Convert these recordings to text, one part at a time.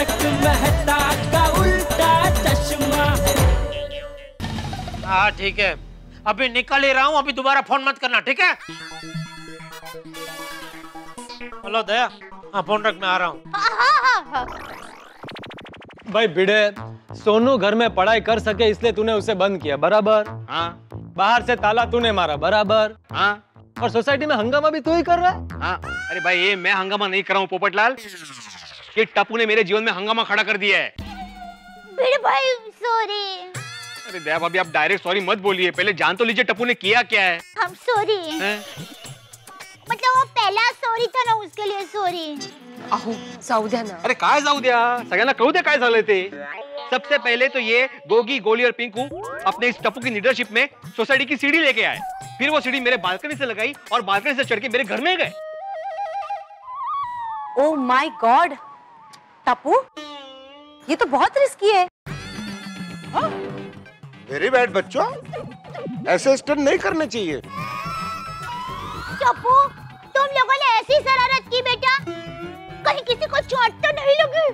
तारक मेहता का उल्टा चश्मा। हाँ ठीक है, अभी निकल ही रहा हूँ, अभी दोबारा फोन मत करना, ठीक है? हेलो दया, हाँ फोन रख, मैं आ रहा हूँ। भाई भिड़े, सोनू घर में पढ़ाई कर सके इसलिए तूने उसे बंद किया, बराबर? हाँ। बाहर से ताला तूने मारा, बराबर? हाँ। और सोसाइटी में हंगामा भी तू ही कर रहा है? हाँ। अरे भाई ये मैं हंगामा नहीं कर रहा हूँ पोपटलाल, ये टप्पू ने मेरे जीवन में हंगामा खड़ा कर दिया है। भिड़े भाई सॉरी। अरे दया भाभी आप डायरेक्ट सॉरी मत बोलिए, पहले जान तो लीजिए टप्पू ने किया क्या है। हम सॉरी, मतलब वो पहला सॉरी था ना, उसके लिए सॉरी। अहो जाऊ द्या ना। अरे काय जाऊ द्या, सगळ्यांना कळू द्या काय झालं ते। सबसे पहले तो ये गोगी, गोली और पिंकू अपने इस टप्पू की लीडरशिप में सोसाइटी की सीढ़ी लेके आए, फिर वो सीढ़ी मेरे बालकनी से लगाई और बालकनी से चढ़ के मेरे घर में गए। ओह माय गॉड टप्पू, ये तो बहुत रिस्की है। वेरी बैड बच्चों, ऐसे स्टंट नहीं करने चाहिए। टप्पू तुम लोगों ने ऐसी शरारत की बेटा, कहीं किसी को चोट तो नहीं लगी?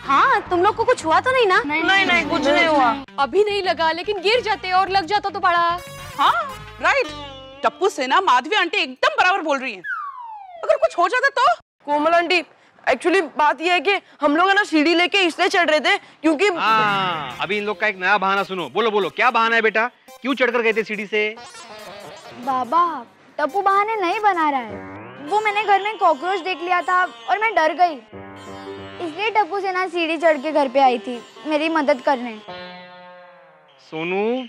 हाँ तुम लोग को कुछ हुआ तो नहीं ना? नहीं कुछ नहीं हुआ। अभी नहीं लगा, लेकिन गिर जाते और लग जाता तो बड़ा। हाँ राइट, टप्पू से ना माधवी आंटी एकदम बराबर बोल रही हैं। अगर कुछ हो जाता तो? कोमल आंटी, एक्चुअली बात यह है कि हम लोग ना सीढ़ी लेके इसलिए चढ़ रहे थे क्योंकि अभी इन लोग का एक नया बहाना सुनो। बोलो बोलो क्या बहाना है बेटा, क्यों चढ़कर गए थे सीढ़ी से? बाबा टप्पू बहाने नहीं बना रहा है, वो मैंने घर में कॉकरोच देख लिया था और मैं डर गई, इसलिए टप्पू से ना सीढ़ी चढ़ के घर पे आई थी मेरी मदद करने। सोनू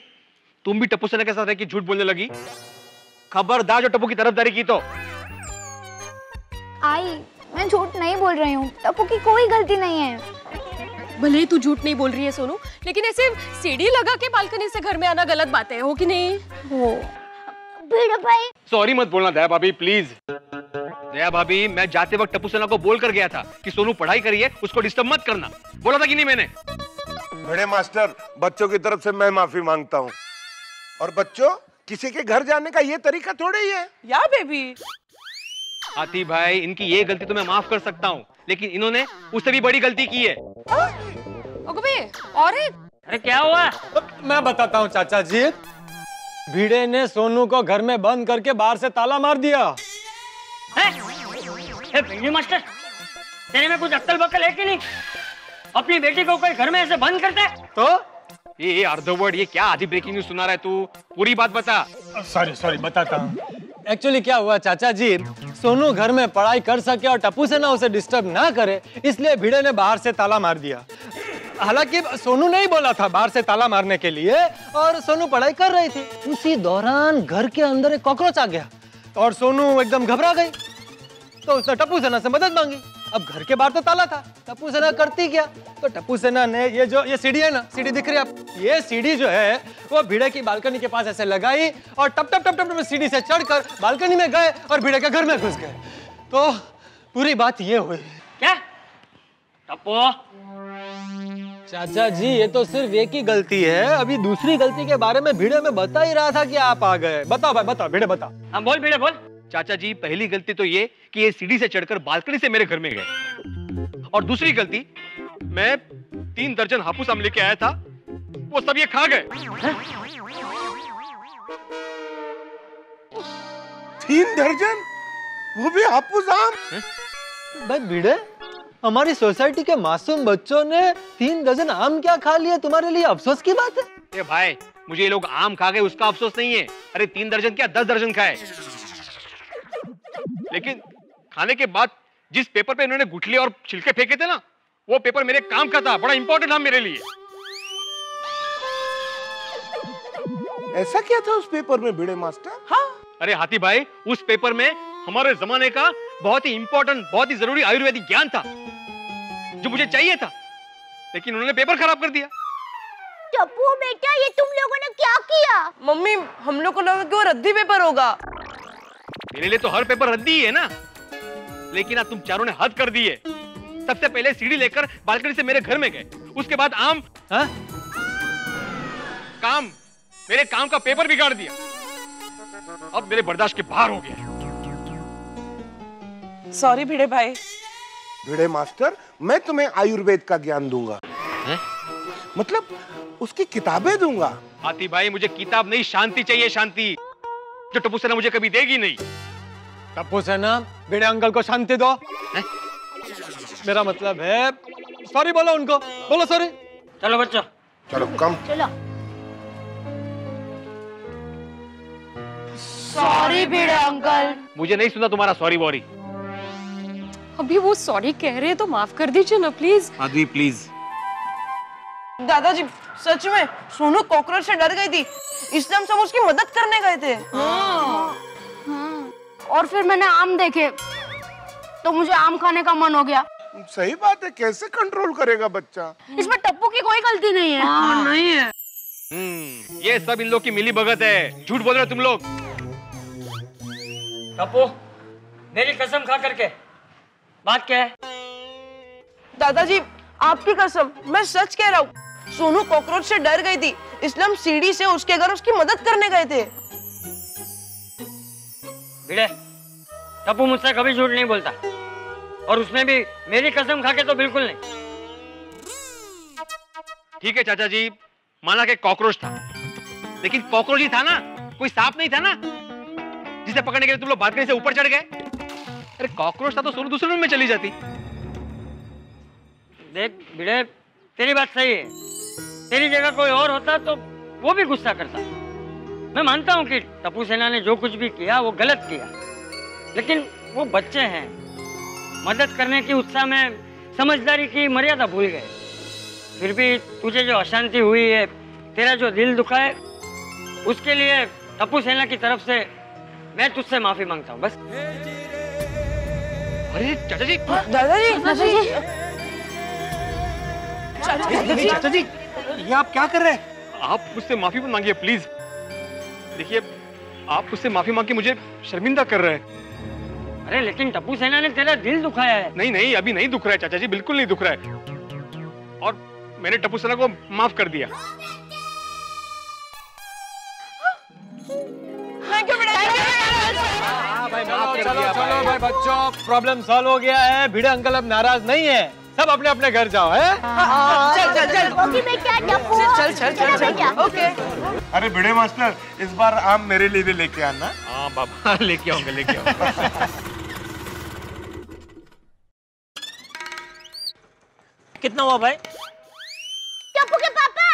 तुम भी टप्पू सेना के साथ रह के झूठ बोलने लगी, खबरदार जो टप्पू की तरफदारी की तो। आई मैं झूठ नहीं बोल रही हूँ, टप्पू की कोई गलती नहीं है। भले ही तू झूठ नहीं बोल रही है सोनू, लेकिन ऐसे सीढ़ी लगा के बालकनी से घर में आना गलत बात है, हो कि नहीं? हो। भिड़े भाई सॉरी मत बोलना दया भाभी प्लीज। दया भाभी मैं जाते वक्त टप्पू सेना को बोल कर गया था कि सोनू पढ़ाई करिए, उसको डिस्टर्ब मत करना, बोला था कि नहीं मैंने? बड़े मास्टर, बच्चों की तरफ से मैं माफी मांगता हूँ। और बच्चों, किसी के घर जाने का ये तरीका थोड़ा ही है। या बेबी हाथी भाई इनकी ये गलती तो मैं माफ कर सकता हूँ, लेकिन इन्होंने उससे भी बड़ी गलती की है। और अरे क्या हुआ? मैं बताता हूँ चाचा जी, भिड़े ने सोनू को घर में बंद करके बाहर से ताला मार दिया। पिंगली मास्टर, तेरे में कुछ अक्ल बक्ल है कि नहीं? अपनी बेटी को कोई घर में ऐसे बंद करता है? तो ये अर्धवर्ड, ये क्या आधी ब्रेकिंग न्यूज सुना रहा है तू? पूरी बात बता। सॉरी बताता हूँ। एक्चुअली क्या हुआ चाचा जी, सोनू घर में पढ़ाई कर सके और टप्पू से ना उसे डिस्टर्ब ना करे, इसलिए भिड़े ने बाहर से ताला मार दिया। हालांकि सोनू नहीं बोला था बाहर से ताला मारने के लिए, और सोनू पढ़ाई कर रही थी। उसी दौरान घर के अंदर एक कॉकरोच आ गया और सोनू एकदम घबरा गई, तो उसने टप्पू सेना से मदद मांगी। अब घर के बाहर तो ताला था, टप्पू सेना करती क्या, तो टप्पू सेना ने ये सीढ़ी है ना, सीढ़ी दिख रही है आप, ये सीढ़ी जो है वो भिड़े की बालकनी के पास ऐसे लगाई और टप टप टप टप सीढ़ी से चढ़कर बालकनी में गए और भिड़े के घर में घुस गए। तो पूरी बात ये हुई। क्या टप्पू? चाचा जी ये तो सिर्फ एक ही गलती है, अभी दूसरी गलती के बारे में भिड़े में बता ही रहा था कि आप आ गए। बताओ भाई बताओ, भिड़े बताओ। हाँ बोल भिड़े बोल। चाचा जी पहली गलती तो ये कि ये सीढ़ी से चढ़कर बालकनी से मेरे घर में गए, और दूसरी गलती मैं 3 दर्जन हापुस आम लेके आया था, वो सब ये खा गए। 3 दर्जन? वो भी हापुस आम? भाई भिड़े, हमारी सोसाइटी के मासूम बच्चों ने 3 दर्जन आम क्या खा लिए, तुम्हारे लिए अफसोस की बात है? ए भाई मुझे ये लोग आम खा गए उसका अफसोस नहीं है, अरे 3 दर्जन क्या 10 दर्जन खाए। लेकिन खाने के बाद जिस पेपर पे इन्होंने गुठली और छिलके फेंके थे ना, वो पेपर मेरे काम का था, बड़ा इंपॉर्टेंट था मेरे लिए। ऐसा क्या था उस पेपर में भिड़े मास्टर? हाँ अरे हाथी भाई, उस पेपर में हमारे जमाने का बहुत ही इंपॉर्टेंट, बहुत ही जरूरी आयुर्वेदिक ज्ञान था जो मुझे चाहिए था, लेकिन उन्होंने पेपर खराब कर दिया। टप्पू बेटा ये तुम लोगों ने क्या किया? मम्मी हम लोग को लगा कि वो रद्दी पेपर होगा। मेरे लिए तो हर पेपर रद्दी ही है ना, लेकिन आज तुम चारों ने हद कर दी है। सबसे पहले सीढ़ी लेकर बालकनी से मेरे घर में गए, उसके बाद आम काम, मेरे काम का पेपर बिगाड़ दिया। अब मेरे बर्दाश्त के बाहर हो गया। सॉरी भिड़े भाई, भिड़े मास्टर, मैं तुम्हें आयुर्वेद का ज्ञान दूंगा। है? मतलब उसकी किताबें दूंगा। हाथी भाई, मुझे किताब नहीं, शांति चाहिए, शांति, जो टप्पू सेना मुझे कभी देगी नहीं। टप्पू सेना, भिड़े अंकल को शांति दो। मेरा मतलब है सॉरी बोलो उनको, बोलो सॉरी। चलो बच्चों, चलो कम। चलो। सॉरी भिड़े अंकल। मुझे नहीं सुना तुम्हारा सॉरी वॉरी। अभी वो सॉरी कह रहे हैं तो माफ कर दीजिए ना प्लीज। माधवी प्लीज। दादाजी सच में सोनू कॉकरोच से डर गई थी, इसलिए हम सब उसकी मदद करने गए थे। और फिर मैंने आम देखे तो मुझे आम खाने का मन हो गया। सही बात है, कैसे कंट्रोल करेगा बच्चा? इसमें टप्पू की कोई गलती नहीं है। नहीं है। ये सब इन लोग की मिली भगत है, झूठ बोल रहे हो तुम लोग। टप्पू, मेरी कसम खा करके बात क्या है? दादाजी आपकी कसम, मैं सच कह रहा हूँ। सोनू कॉकरोच से डर गई थी, इसलिए हम सीढ़ी से उसके घर उसकी मदद करने गए थे। भिड़े, टप्पू मुझसे कभी झूठ नहीं बोलता, और उसमें भी मेरी कसम खा के तो बिल्कुल नहीं। ठीक है चाचा जी, माना कि कॉकरोच था, लेकिन कॉकरोच ही था ना, कोई सांप नहीं था ना जिसे पकड़ने के लिए तुम लोग बालकनी से ऊपर चढ़ गए। अरे कॉकरोच था तो सोनू दूसरे रूम में चली जाती। देख भिड़े, तेरी बात सही है, तेरी जगह कोई और होता तो वो भी गुस्सा करता। मैं मानता हूँ कि टप्पू सेना ने जो कुछ भी किया वो गलत किया, लेकिन वो बच्चे हैं, मदद करने की उत्साह में समझदारी की मर्यादा भूल गए। फिर भी तुझे जो अशांति हुई है, तेरा जो दिल दुखा है, उसके लिए टप्पू सेना की तरफ से मैं तुझसे माफी मांगता हूँ, बस। अरे चाचा जी, दादाजी चाचा जी, ये आप क्या कर रहे हैं? आप मुझसे माफी मांगिए प्लीज। देखिए, आप मुझसे माफी मांग के मुझे शर्मिंदा कर रहे हैं। अरे लेकिन टप्पू सेना ने तेरा दिल दुखाया है। नहीं नहीं, अभी नहीं दुख रहा है चाचा जी, बिल्कुल नहीं दुख रहा है, और मैंने टप्पू सेना को माफ कर दिया। चलो चलो भाई बच्चों, प्रॉब्लम सॉल्व हो गया है। भिड़े अंकल अब नाराज नहीं है, सब अपने अपने घर जाओ। है चल चल चल ओके बेटा, टप्पू चल चल चल चल ओके। अरे भिड़े मास्टर, इस बार आम मेरे लिए भी लेके आना। हाँ बाबा, लेके आऊंगा, लेके आऊंगा। कितना हुआ भाई? टप्पू के पापा,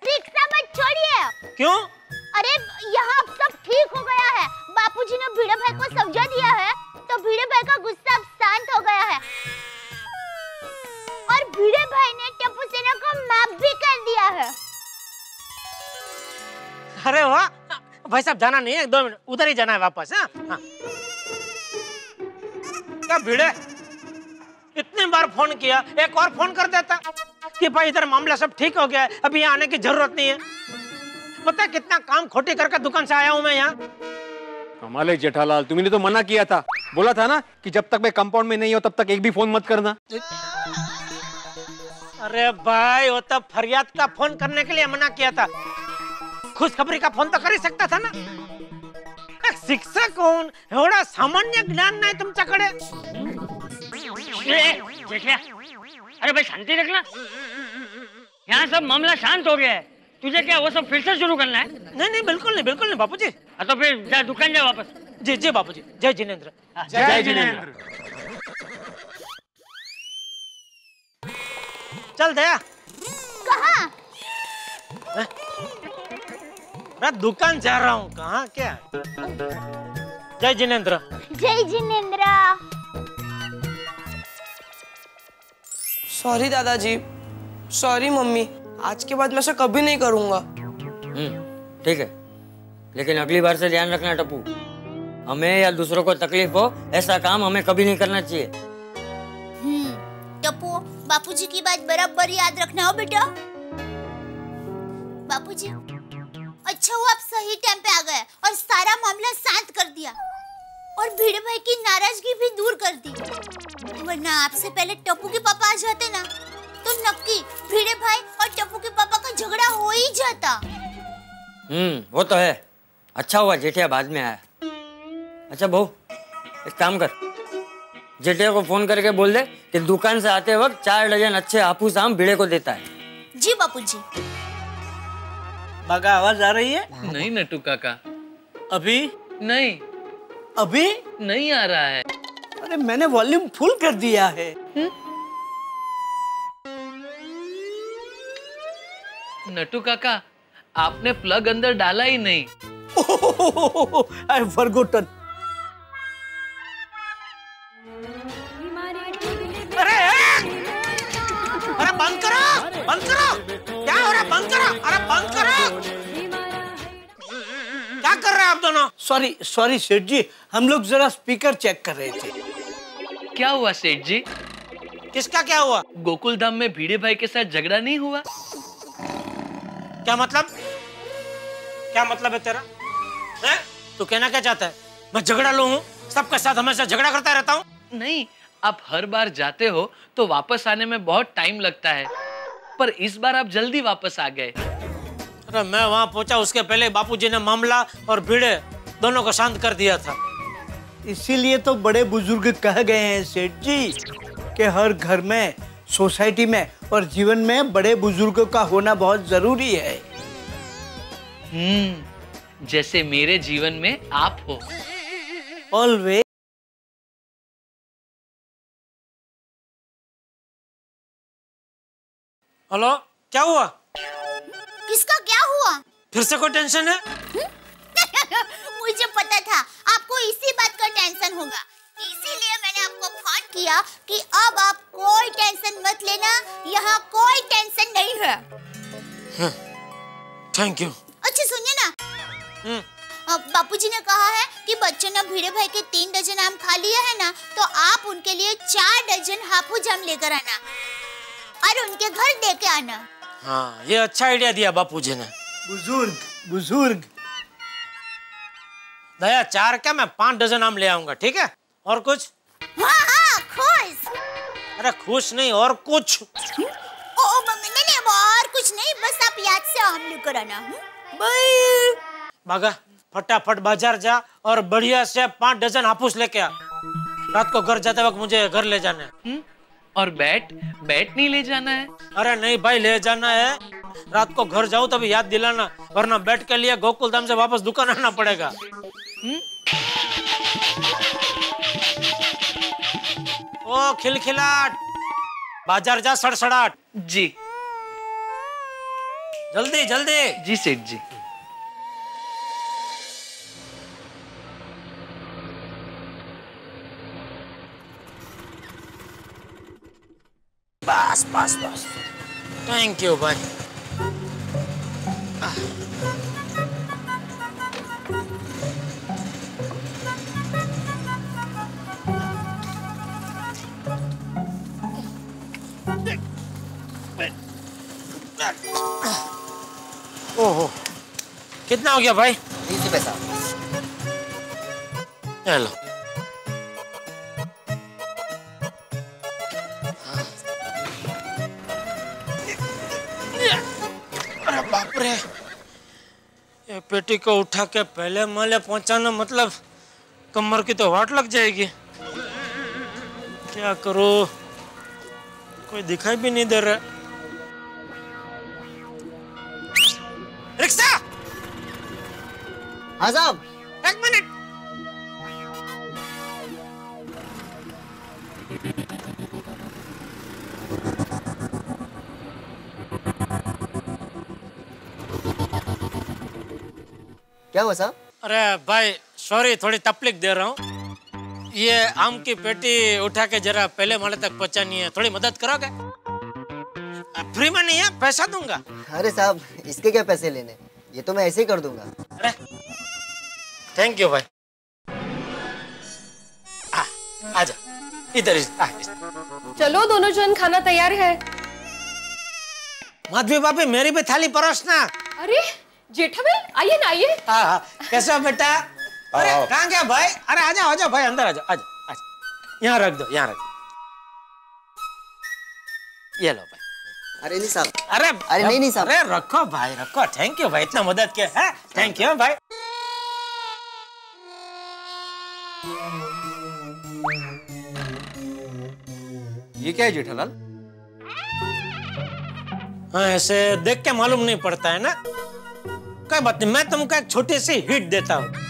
रिक्शा मत छोड़िए। क्यों? अरे यहाँ सब ठीक हो गया है, बापूजी ने भिड़े भाई को समझा दिया है, तो भिड़े भाई का गुस्सा अब शांत हो गया है, और भिड़े भाई ने टप्पू सेना को माफ भी कर दिया है। अरे वाह भाई साहब, जाना नहीं है, 2 मिनट उधर ही जाना है वापस। हाँ क्या भिड़े, इतनी बार फोन किया, एक और फोन कर देता कि भाई इधर मामला सब ठीक हो गया है, अभी यहाँ आने की जरूरत नहीं है। पता है कितना काम खोटी करके दुकान से आया हूँ मैं यहाँ। कमाल है जेठालाल, तुमने तो मना किया था, बोला था ना कि जब तक मैं कंपाउंड में नहीं हो तब तक एक भी फोन मत करना। अरे भाई, वो तो फरियाद का फोन करने के लिए मना किया था, खुशखबरी का फोन तो कर ही सकता था ना। एक शिक्षक कौन, एवढा सामान्य ज्ञान नाही तुमच्याकडे? अरे भाई शांति रखना, यहाँ सब मामला शांत हो गया है, तुझे क्या वो सब फिर से शुरू करना है? नहीं नहीं, बिल्कुल नहीं, बिल्कुल नहीं बापूजी। तो फिर जा दुकान जा वापस। जी जी बापूजी, जय जिनेंद्र। जय जिनेंद्र। चल दया। कहाँ? मैं दुकान जा रहा हूँ, कहाँ क्या? जय जिनेंद्र। जय जिनेंद्र। सॉरी दादाजी, सॉरी मम्मी, आज के बाद मैं ऐसा कभी नहीं करूंगा। ठीक है, लेकिन अगली बार से ध्यान रखना टप्पू, हमें या दूसरों को तकलीफ हो ऐसा काम हमें कभी नहीं करना चाहिए। टप्पू, बापूजी की बात बराबर याद रखना हो बेटा। बापूजी, अच्छा हुआ आप सही टाइम पे आ गए और सारा मामला शांत कर दिया, और भिड़े भाई की नाराजगी भी दूर कर दी, वरना आपसे पहले टप्पू के पापा आ जाते ना, तो नक्की भिड़े भाई और टप्पू के पापा का झगड़ा हो ही जाता। वो तो है, अच्छा हुआ जेठिया बाद में आया। अच्छा बहू, एक काम कर, जेठिया को फोन करके बोल दे कि दुकान से आते वक्त 4 डजन अच्छे हापूस आम भिड़े को देता है। जी बापूजी। बागा आवाज आ रही है? नहीं नट्टू काका। अभी नहीं, अभी नहीं आ रहा है। अरे मैंने वॉल्यूम फुल कर दिया है। नट्टू काका, आपने प्लग अंदर डाला ही नहीं। आई फॉरगॉटन। अरे बंद करो, बंद करो। क्या हो रहा है? बंद करो, अरे बंद करो। क्या कर रहे हैं आप दोनों? सॉरी सॉरी सेठ जी, हम लोग जरा स्पीकर चेक कर रहे थे। क्या हुआ सेठ जी? किसका क्या हुआ? गोकुल धाम में भिड़े भाई के साथ झगड़ा नहीं हुआ? क्या मतलब? क्या मतलब है तेरा? हैं? तू कहना क्या चाहता है? मैं झगड़ा लू हूँ? सबके साथ हमेशा झगड़ा करता रहता हूँ? नहीं, आप हर बार जाते हो तो वापस आने में बहुत टाइम लगता है, पर इस बार आप जल्दी वापस आ गए। अरे मैं वहाँ पहुँचा उसके पहले बापूजी ने मामला और भिड़े दोनों को शांत कर दिया था। इसीलिए तो बड़े बुजुर्ग कह गए हैं सेठ जी कि हर घर में, सोसाइटी में और जीवन में बड़े बुजुर्गों का होना बहुत जरूरी है। जैसे मेरे जीवन में आप हो। ऑलवेज। हेलो, क्या हुआ? किसका क्या हुआ? फिर से कोई टेंशन है? मुझे पता था आपको इसी बात का टेंशन होगा, इसीलिए मैंने आपको फोन किया कि अब आप कोई टेंशन मत लेना, यहाँ कोई टेंशन नहीं है। Thank you. अच्छा सुनिए ना, बापूजी ने कहा है कि बच्चों ने भिड़े भाई के 3 डजन आम खा लिया है ना, तो आप उनके लिए 4 डजन हापुस आम लेकर आना और उनके घर दे के आना। हाँ, ये अच्छा आइडिया दिया बापूजी ने। बुजुर्ग बुजुर्ग। दया 4 क्या, मैं 5 डजन आम ले आऊंगा, ठीक है? और कुछ? हाँ हाँ, खुश। अरे खुश नहीं, और कुछ? नहीं और कुछ नहीं, बस आप याद से आम लेकर आना। बाय। भागा, फटाफट बाजार जा और बढ़िया से 5 डजन हापुस लेके आ। रात को घर जाते वक्त मुझे घर ले जाना है। और बैट नहीं ले जाना है? अरे नहीं भाई, ले जाना है। रात को घर जाऊं तभी याद दिलाना, वरना बैट के लिए गोकुल धाम से वापस दुकान आना पड़ेगा। ओ खिलखिलाट, बाजार जा सड़सड़ाट। जी जल्दी जल्दी। जी सेठ जी। बस बस बस, थैंक यू भाई। ओहो, कितना हो गया भाई? 30 पैसा। हेलो, अरे बाप रे, ये पेटी को उठा के पहले माले पहुंचाना मतलब कमर की तो वाट लग जाएगी। क्या करूं, कोई दिखाई भी नहीं दे रहा। रिक्शा! हाँ साहब। 1 मिनट। क्या हुआ साहब? अरे भाई सॉरी, थोड़ी तकलीफ दे रहा हूँ। ये आम की पेटी उठा के जरा पहले माले तक पहुंचानी है, थोड़ी मदद करोगे? फ्री में नहीं है, पैसा दूंगा। अरे साहब, इसके क्या पैसे लेने, ये तो मैं ऐसे ही कर दूंगा। अरे थैंक यू भाई। आजा इधर। चलो दोनों जन, खाना तैयार है। माधवी भाभी, मेरी भी थाली परोसना। अरे जेठा भाई, आइए ना, आइए। कैसा बेटा? अरे कहाँ गया भाई? अरे आजा आजा भाई, अंदर आजा आजा आजा। यहाँ रख दो, यहाँ रख दो। ये लो भाई। अरे नहीं साहब। अरे नहीं साहब। अरे रखो भाई, रखो। थैंक यू भाई, इतना मदद किया है। थैंक यू भाई। ये क्या है जेठालाल? हाँ, ऐसे देख के मालूम नहीं पड़ता है ना। कोई बात नहीं, मैं तुमको एक छोटी सी हिट देता हूँ।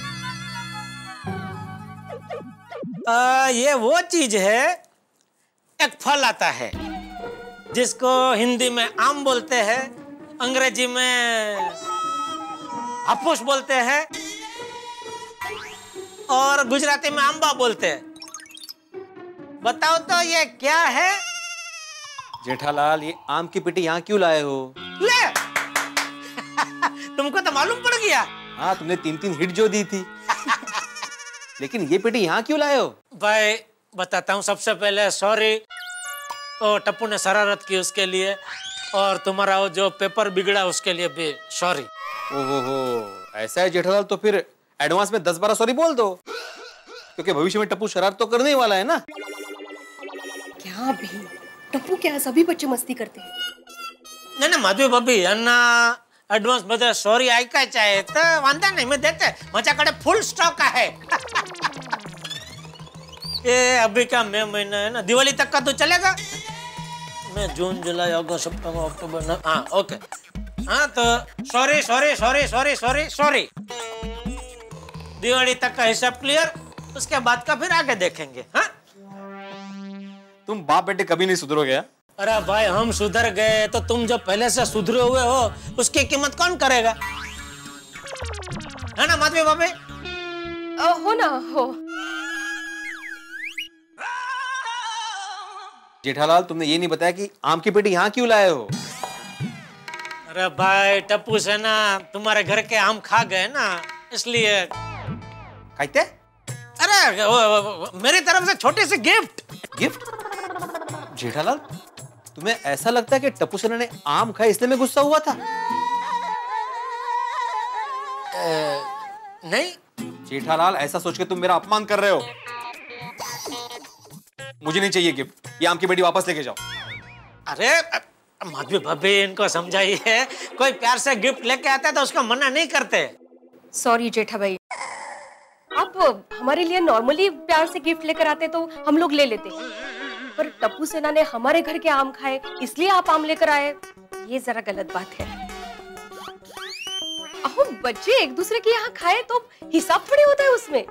ये वो चीज है, एक फल आता है जिसको हिंदी में आम बोलते हैं, अंग्रेजी में हापुस बोलते हैं और गुजराती में आंबा बोलते हैं। बताओ तो ये क्या है? जेठालाल, ये आम की पेटी यहाँ क्यों लाए हो? ले तुमको तो मालूम पड़ गया। हाँ, तुमने 3-3 हिट जो दी थी। लेकिन ये पेटी यहाँ क्यों लाए हो? भाई बताता हूँ, सबसे पहले सॉरी, ओ टप्पू ने शरारत की उसके लिए, और तुम्हारा वो जो पेपर बिगड़ा उसके लिए भी सॉरी। ओहो, ऐसा है जेठालाल, तो फिर एडवांस में 10-12 सॉरी बोल दो, क्योंकि भविष्य में टप्पू शरारत तो करने ही वाला है ना। क्या भी टप्पू, क्या सभी बच्चे मस्ती करते हैं? नहीं माधवी भाभी, अन्ना एडवांस बदे सॉरी ऐकायचं आहे तर वांधा नाही, मैं देते, माझ्याकडे फुल स्टॉक है। ये अभी का मई महीना है ना, दिवाली तक का तो चलेगा। मैं जून जुलाई अगस्त सितंबर अक्टूबर, हाँ ओके, हाँ तो sorry sorry sorry sorry sorry sorry. Diwali तक का हिसाब क्लियर, उसके बाद का फिर आगे देखेंगे। हाँ, तुम बाप बेटे कभी नहीं सुधरोगे। अरे भाई, हम सुधर गए तो तुम जो पहले से सुधरे हुए हो उसकी कीमत कौन करेगा? है ना माधवी भाभी? हो ना हो। जेठालाल, तुमने ये नहीं बताया कि आम की पेटी यहाँ क्यों लाए हो? अरे भाई, टप्पू से ना तुम्हारे घर के आम खा गए ना, इसलिए। खाते? अरे वो मेरी तरफ से छोटी सी गिफ्ट। गिफ्ट? जेठालाल, तुम्हें ऐसा लगता है कि टप्पू सेना ने आम खाए इसलिए मैं गुस्सा हुआ था? नहीं जेठालाल, ऐसा सोच के तुम मेरा अपमान कर रहे हो। मुझे नहीं चाहिए गिफ्ट, ये आम की पेटी वापस लेके जाओ। अरे माधवी भाभी, इनको समझाइए, कोई प्यार से गिफ्ट लेके आता है तो उसको मना नहीं करते। सॉरी जेठा भाई, आप हमारे लिए नॉर्मली प्यार से गिफ्ट लेकर आते तो हम लोग ले लेते, पर टप्पू सेना ने हमारे घर के आम खाए इसलिए आप आम लेकर आए, ये जरा गलत बात है। अहो, बच्चे एक दूसरे के यहाँ खाए तो हिसाब थोड़ी होता है उसमें।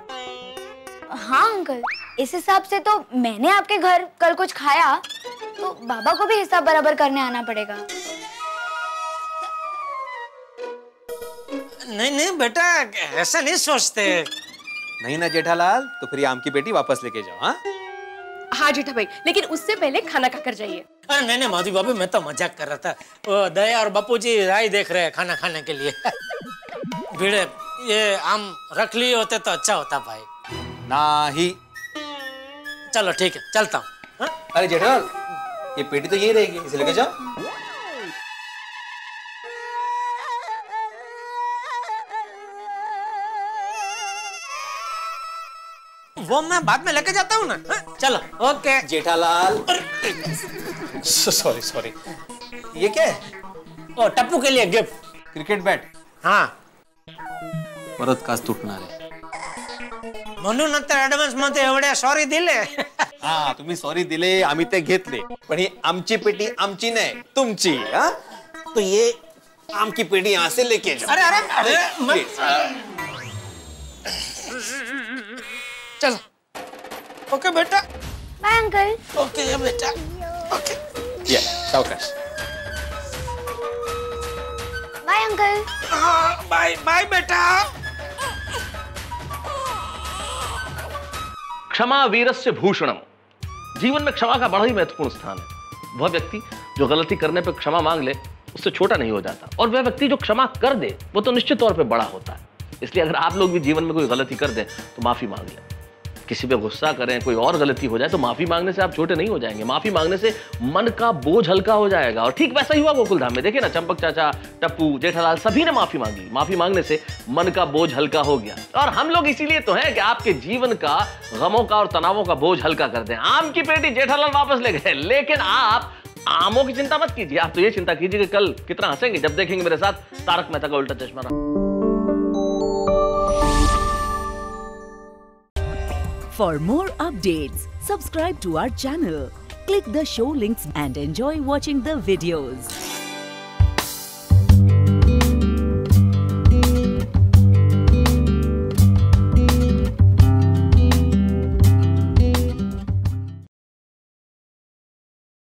हाँ अंकल, इस हिसाब से तो मैंने आपके घर कल कुछ खाया तो बाबा को भी हिसाब बराबर करने आना पड़ेगा। नहीं नहीं बेटा, ऐसा नहीं सोचते। नहीं ना जेठालाल, तो फिर आम की पेटी वापस लेके जाओ। हाँ हाँ जेठा भाई, लेकिन उससे पहले खाना खाकर जाइए। अरे नहीं नहीं माधवी भाभी, मैं तो मजाक कर रहा था। वो दया और बापूजी राय देख रहे हैं खाना खाने के लिए। भिड़े, ये आम रख लिए होते तो अच्छा होता भाई। नहीं, चलो ठीक है, चलता हूँ। अरे जेठालाल, ये पेटी तो यही रहेगी, इसे लेके जाओ। वो मैं बाद में लेके जाता हूँ ना। चलो ओके। जेठालाल, सॉरी सॉरी, ये क्या है? ओ टप्पू के लिए गिफ्ट, क्रिकेट बैट। हाँ, परत काच तुटणार आहे म्हणून तर ऍडव्हान्स मध्ये एवढ्या सॉरी दिले। हाँ, तुम्ही सॉरी दिले, आम्ही ते घेतले, पण ही आमची पेटी आमची नाही, तुमची। हाँ, तो ये आम की पेटी यहाँ से लेके जाओ। अरे अरे अरे, चलो ओके बेटा। Bye uncle. ओके बेटा, ओके। या सावकाश। Bye uncle. हाँ, बाय बाय बेटा। क्षमा वीरस्य भूषणम। जीवन में क्षमा का बड़ा ही महत्वपूर्ण स्थान है। वह व्यक्ति जो गलती करने पर क्षमा मांग ले, उससे छोटा नहीं हो जाता, और वह व्यक्ति जो क्षमा कर दे वो तो निश्चित तौर पे बड़ा होता है। इसलिए अगर आप लोग भी जीवन में कोई गलती कर दें तो माफी मांग लें। किसी पे गुस्सा करें, कोई और गलती हो जाए तो माफी मांगने से आप छोटे नहीं हो जाएंगे। माफी मांगने से मन का बोझ हल्का हो जाएगा। और ठीक वैसा ही हुआ गोकुलधाम में। देखिए ना, चंपक चाचा, टप्पू, जेठालाल, सभी ने माफी मांगी। माफी मांगने से मन का बोझ हल्का हो गया। और हम लोग इसीलिए तो हैं कि आपके जीवन का, गमों का और तनावों का बोझ हल्का कर दें। आम की पेटी जेठालाल वापस ले गए, लेकिन आप आमों की चिंता मत कीजिए। आप तो ये चिंता कीजिए कि कल कितना हंसेंगे जब देखेंगे मेरे साथ तारक मेहता का उल्टा चश्मा। For more updates, subscribe to our channel, Click the show links and enjoy watching the videos.